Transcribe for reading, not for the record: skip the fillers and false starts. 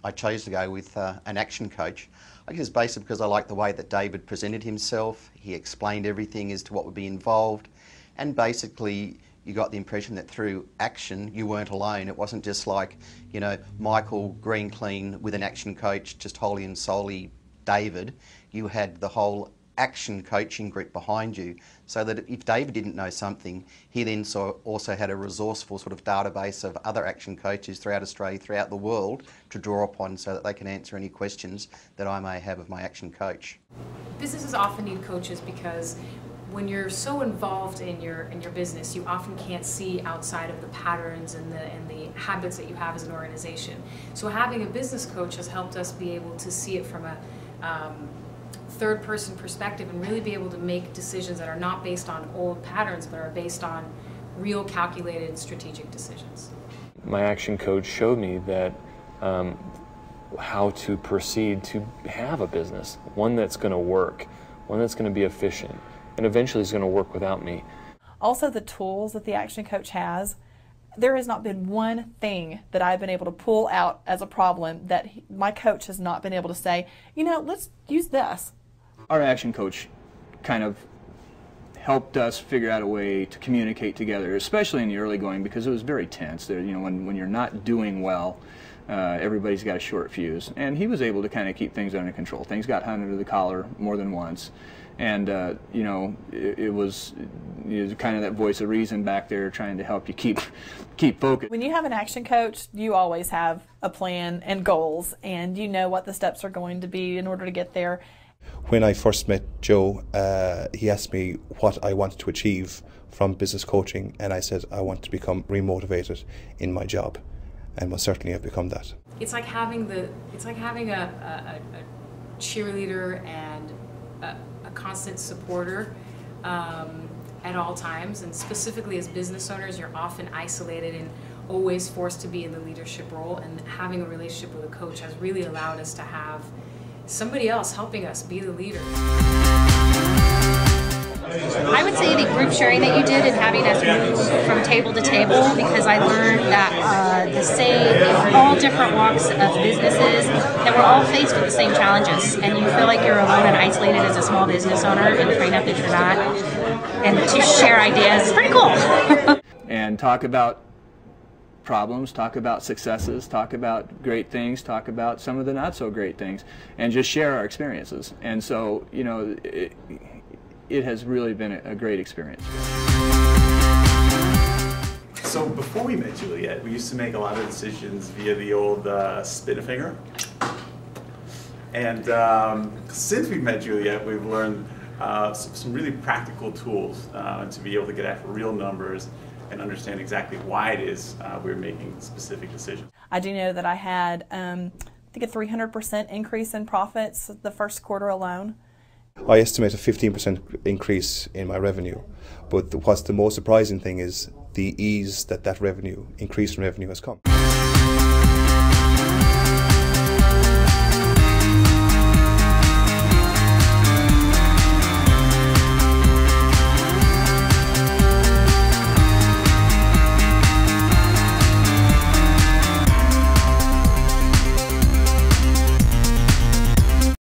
I chose to go with an action coach. I guess it's basically because I like the way that David presented himself. He explained everything as to what would be involved, and basically you got the impression that through action you weren't alone. It wasn't just like, you know, Michael Green Clean with an action coach, just wholly and solely David. You had the whole action coaching group behind you, so that if David didn't know something, he then also had a resourceful sort of database of other action coaches throughout Australia, throughout the world, to draw upon so that they can answer any questions that I may have of my action coach. Businesses often need coaches because when you're so involved in your business, you often can't see outside of the patterns and the habits that you have as an organization. So having a business coach has helped us be able to see it from a third-person perspective and really be able to make decisions that are not based on old patterns but are based on real calculated strategic decisions. My action coach showed me that how to proceed to have a business, one that's going to work, one that's going to be efficient, and eventually is going to work without me. Also, the tools that the action coach has, there has not been one thing that I've been able to pull out as a problem that my coach has not been able to say, you know, let's use this. Our action coach kind of helped us figure out a way to communicate together, especially in the early going, because it was very tense. There, you know, when you're not doing well, everybody's got a short fuse, and he was able to kind of keep things under control. Things got under the collar more than once, and you know, it was kind of that voice of reason back there trying to help you keep focused. When you have an action coach, you always have a plan and goals, and you know what the steps are going to be in order to get there. When I first met Joe, he asked me what I wanted to achieve from business coaching, and I said I want to become remotivated in my job, and most certainly I've become that. It's like having a cheerleader and a constant supporter at all times, and specifically as business owners, you're often isolated and always forced to be in the leadership role, and having a relationship with a coach has really allowed us to have somebody else helping us be the leader. I would say the group sharing that you did and having us move from table to table, because I learned that the same, all different walks of businesses, that we're all faced with the same challenges, and you feel like you're alone and isolated as a small business owner, and trained up that you're not, and to share ideas is pretty cool. And talk about problems, talk about successes, talk about great things, talk about some of the not so great things, and just share our experiences. And so, you know, it has really been a great experience. So before we met Juliet, we used to make a lot of decisions via the old spin a finger. And since we've met Juliet, we've learned some really practical tools to be able to get at real numbers and understand exactly why it is we're making specific decisions. I do know that I had, I think, a 300% increase in profits the first quarter alone. I estimate a 15% increase in my revenue, but what's the most surprising thing is the ease that increase in revenue has come.